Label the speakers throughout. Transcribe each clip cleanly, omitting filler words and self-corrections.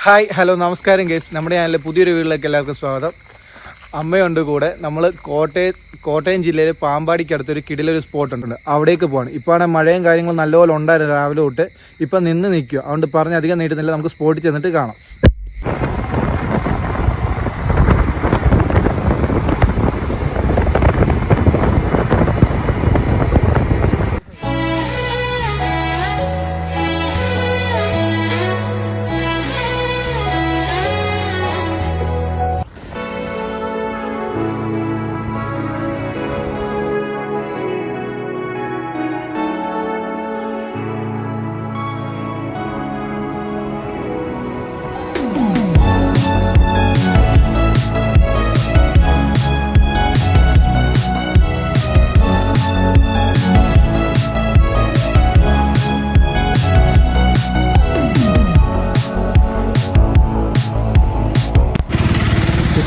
Speaker 1: Hi hello നമസ്കാരം guys, നമ്മുടെ ചാനലിലെ പുതിയൊരു വീട്ടിലേക്ക് എല്ലാവർക്കും സ്വാഗതം. അമ്മയുണ്ട് കൂടെ. നമ്മൾ കോട്ടയം ജില്ലയിൽ പാമ്പാടിക്കടുത്തൊരു കിടിലൊരു സ്പോട്ട് ഉണ്ട്, അവിടേക്ക് പോകണം. ഇപ്പോൾ ആണെങ്കിൽ മഴയും കാര്യങ്ങളും നല്ലപോലെ ഉണ്ടായിരുന്നു രാവിലെ തൊട്ട്. ഇപ്പം നിന്ന് നിൽക്കുക, അതുകൊണ്ട് പറഞ്ഞ് അധികം നീട്ടുന്നില്ല, നമുക്ക് സ്പോട്ടിൽ ചെന്നിട്ട് കാണാം.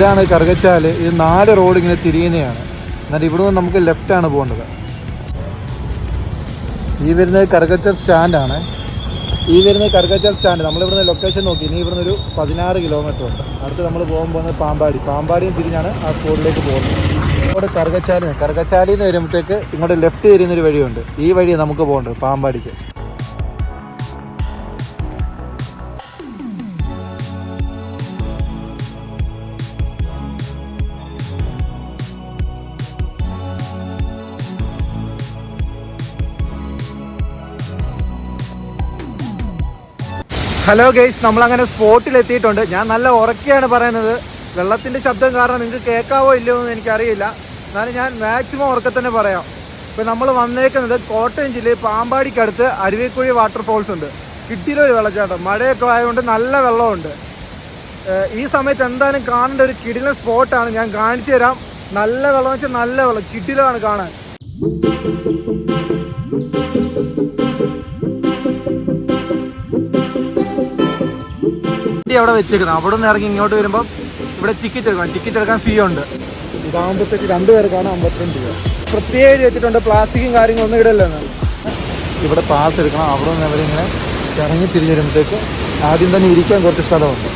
Speaker 1: ഇതാണ് കറുകച്ചാല്. ഇത് 4 റോഡ് ഇങ്ങനെ തിരിയുന്നതാണ്. എന്നാൽ ഇവിടുന്ന് നമുക്ക് ലെഫ്റ്റാണ് പോകേണ്ടത്. ഈ വരുന്നത് കറുകച്ചാൽ സ്റ്റാൻഡാണ്. നമ്മളിവിടുന്ന് ലൊക്കേഷൻ നോക്കി. ഇനി ഇവിടുന്ന് ഒരു 16 കിലോമീറ്റർ ഉണ്ട്. അടുത്ത് നമ്മൾ പോകുന്നത് പാമ്പാടിയും തിരിഞ്ഞാണ് ആ സ്പോട്ടിലേക്ക് പോകുന്നത്. ഇങ്ങോട്ട് കറുകച്ചാലിൽ നിന്ന് വരുമ്പോഴത്തേക്ക് ഇങ്ങോട്ട് ലെഫ്റ്റ് തിരിയുന്നൊരു വഴിയുണ്ട്. ഈ വഴി നമുക്ക് പോകേണ്ടത് പാമ്പാടിക്ക്. ഹലോ ഗൈസ്, നമ്മളങ്ങനെ സ്പോട്ടിൽ എത്തിയിട്ടുണ്ട്. ഞാൻ നല്ല ഉറക്കെയാണ് പറയുന്നത്. വെള്ളത്തിൻ്റെ ശബ്ദം കാരണം നിങ്ങൾക്ക് കേൾക്കാവോ ഇല്ലയോ എന്ന് എനിക്കറിയില്ല. എന്നാലും ഞാൻ മാക്സിമം ഉറക്കെ തന്നെ പറയാം. ഇപ്പോൾ നമ്മൾ വന്നേക്കുന്നത് കോട്ടയം ജില്ലയിൽ പാമ്പാടിക്കടുത്ത് അരുവിക്കുഴി വാട്ടർഫോൾസ് ഉണ്ട്. കിട്ടിയിലൊരു വെള്ളച്ചാട്ടം. മഴയൊക്കെ ആയതുകൊണ്ട് നല്ല വെള്ളമുണ്ട്. ഈ സമയത്ത് എന്തായാലും കാണേണ്ട ഒരു കിടിലൻ സ്പോട്ടാണ്. ഞാൻ കാണിച്ചു തരാം. നല്ല വെള്ളം വെച്ചാൽ നല്ല വെള്ളം, കിടിലാണ് കാണാൻ. അവിടെ വെച്ചേക്കുന്നത്. അവിടെ നിന്ന് ഇറങ്ങി ഇങ്ങോട്ട് വരുമ്പം ഇവിടെ ടിക്കറ്റ് എടുക്കാൻ ഫീ ഉണ്ട്. ഇതാകുമ്പോഴത്തേക്ക് 2 പേർക്കാണ് 52 രൂപ. പ്രത്യേകം വെച്ചിട്ടുണ്ട്. പ്ലാസ്റ്റിക്കും കാര്യങ്ങളൊന്നും ഇടല്ലെന്ന്. ഇവിടെ പാസ് എടുക്കണം. അവിടെ നിന്ന് അവരിങ്ങനെ ഇറങ്ങി തിരിഞ്ഞ് വരുമ്പോഴത്തേക്ക് ആദ്യം തന്നെ ഇരിക്കാൻ കുറച്ച് സ്ഥലമുണ്ട്.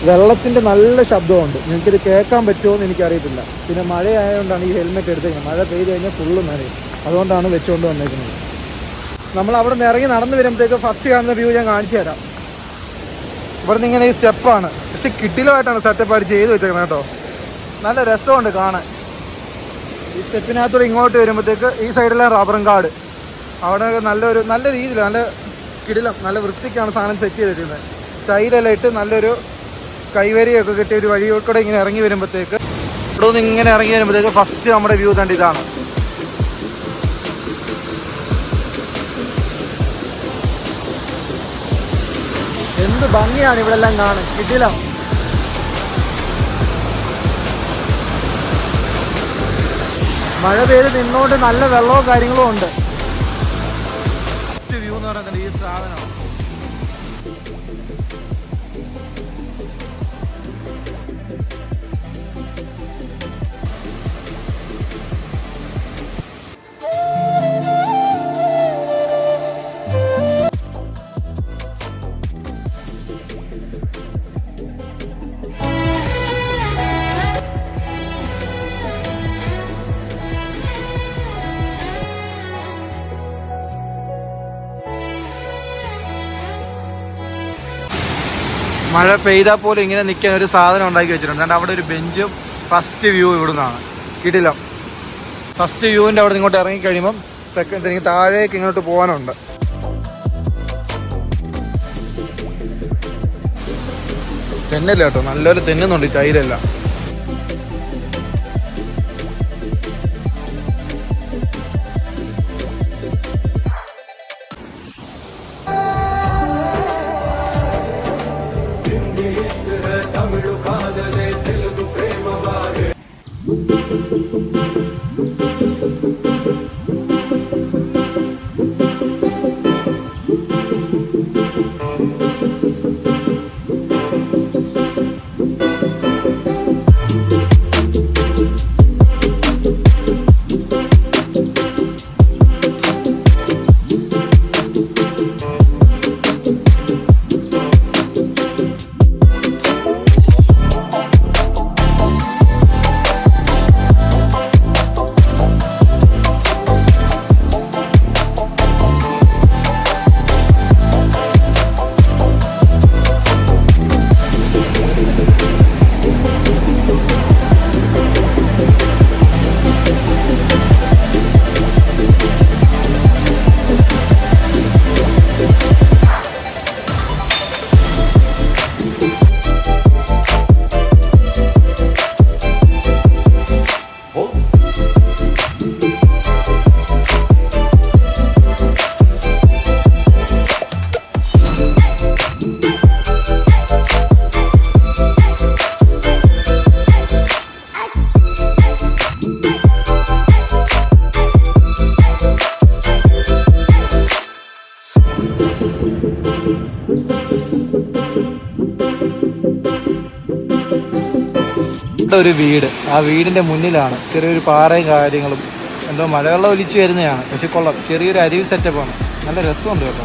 Speaker 1: വെള്ളത്തിൻ്റെ നല്ല ശബ്ദമുണ്ട്. നിങ്ങൾക്കിത് കേൾക്കാൻ പറ്റുമോ എന്ന് എനിക്കറിയത്തില്ല. പിന്നെ മഴയായതുകൊണ്ടാണ് ഈ ഹെൽമെറ്റ് എടുത്തേക്കുന്നത്. മഴ പെയ്ത് കഴിഞ്ഞാൽ ഫുള്ള് നനയും. അതുകൊണ്ടാണ് വെച്ചുകൊണ്ട് വന്നേക്കുന്നത്. നമ്മൾ അവിടെ നിന്ന് ഇറങ്ങി നടന്നു വരുമ്പോഴത്തേക്ക് ഫസ്റ്റ് കാണുന്ന വ്യൂ ഞാൻ കാണിച്ചു തരാം. ഇവിടെ നിന്ന് ഇങ്ങനെ ഈ സ്റ്റെപ്പാണ്, പക്ഷെ കിടിലമായിട്ടാണ് സെറ്റപ്പായിട്ട് ചെയ്ത് വെച്ചേക്കുന്നത് കേട്ടോ. നല്ല രസമുണ്ട് കാണാൻ. ഈ സ്റ്റെപ്പിനകത്തൂടെ ഇങ്ങോട്ട് വരുമ്പോഴത്തേക്ക് ഈ സൈഡിലെ റബ്ബറും കാട്. അവിടെ നല്ല രീതിയിൽ നല്ല കിടിലം, നല്ല വൃത്തിക്കാണ് സാധനം സെറ്റ് ചെയ്തിരിക്കുന്നത്. ടൈലെല്ലാം ഇട്ട് നല്ലൊരു കൈവരിയൊക്കെ കിട്ടിയ ഒരു വഴിയോടെ ഇങ്ങനെ ഇറങ്ങി വരുമ്പോഴത്തേക്ക് ഇവിടെ നിന്ന് ഇങ്ങനെ ഇറങ്ങി വരുമ്പോഴത്തേക്ക് ഫസ്റ്റ് നമ്മുടെ വ്യൂ തന്നെ ഇതാണ്. എന്ത് ഭംഗിയാണ് ഇവിടെ എല്ലാം കാണാൻ, കിടിലം. മഴ പെയ്ത് നിന്നോണ്ട് നല്ല വെള്ളവും കാര്യങ്ങളും ഉണ്ട്. വ്യൂ എന്ന് പറയുന്നത് ഈ സാധനം. മഴ പെയ്താൽ പോലും ഇങ്ങനെ നിൽക്കാൻ ഒരു സാധനം ഉണ്ടാക്കി വെച്ചിട്ടുണ്ട്. അതുകൊണ്ട് അവിടെ ഒരു ബെഞ്ചും. ഫസ്റ്റ് വ്യൂ ഇവിടുന്നാണ്, കിടിലം. ഫസ്റ്റ് വ്യൂവിൻ്റെ അവിടെ ഇങ്ങോട്ട് ഇറങ്ങിക്കഴിയുമ്പം സെക്കൻഡ് എനിക്ക് താഴേക്ക് ഇങ്ങോട്ട് പോകാനുണ്ട്. തെന്നല്ല കേട്ടോ, നല്ലൊരു തെന്നുന്നുണ്ട് ഈ ടൈലെല്ലാം. ഇവിടെ ഒരു വീട്, ആ വീടിൻ്റെ മുന്നിലാണ് ചെറിയൊരു പാറയും കാര്യങ്ങളും, എന്തോ മഴവെള്ളം ഒലിച്ചു വരുന്നതാണ്. പക്ഷെ കൊള്ളാം, ചെറിയൊരു അരുവി സെറ്റപ്പാണ്, നല്ല രസമുണ്ട് കേട്ടോ.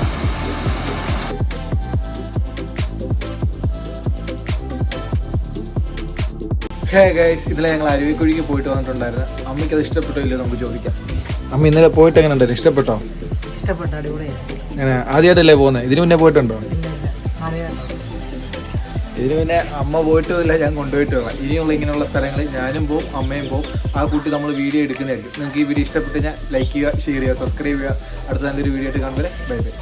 Speaker 1: ഹേ ഗൈസ്, ഇതിലെ ഞങ്ങൾ അരുവിക്കുഴിക്ക് പോയിട്ട് വന്നിട്ടുണ്ടായിരുന്നു. അമ്മയ്ക്ക് അത് ഇഷ്ടപ്പെട്ടോ ഇല്ലയോ നമുക്ക് ചോദിക്കാം. അമ്മ ഇന്നലെ പോയിട്ട് എങ്ങനെ ഉണ്ടായിരുന്നു? ഇഷ്ടപ്പെട്ടോ?
Speaker 2: ഇഷ്ടപ്പെട്ടു, അടിപൊളിയായി.
Speaker 1: അങ്ങനെ ആദ്യമായിട്ടല്ലേ പോകുന്നത്? ഇതിനു മുന്നേ പോയിട്ടുണ്ടോ? ഇതിനു പിന്നെ അമ്മ പോയിട്ടുമില്ല, ഞാൻ കൊണ്ടുപോയിട്ടുമില്ല. ഇനിയുള്ള ഇങ്ങനെയുള്ള സ്ഥലങ്ങളിൽ ഞാനും പോവും, അമ്മയും പോവും. ആ കൂട്ടി നമ്മൾ വീഡിയോ എടുക്കുന്നതായിരിക്കും. നിങ്ങൾക്ക് ഈ വീഡിയോ ഇഷ്ടപ്പെട്ട് കഴിഞ്ഞാൽ ലൈക്ക് ചെയ്യുക, ഷെയർ ചെയ്യുക, സബ്സ്ക്രൈബ് ചെയ്യുക. അടുത്ത നല്ലൊരു വീഡിയോ ആയിട്ട് കാണുമ്പോൾ ബൈ ബൈ.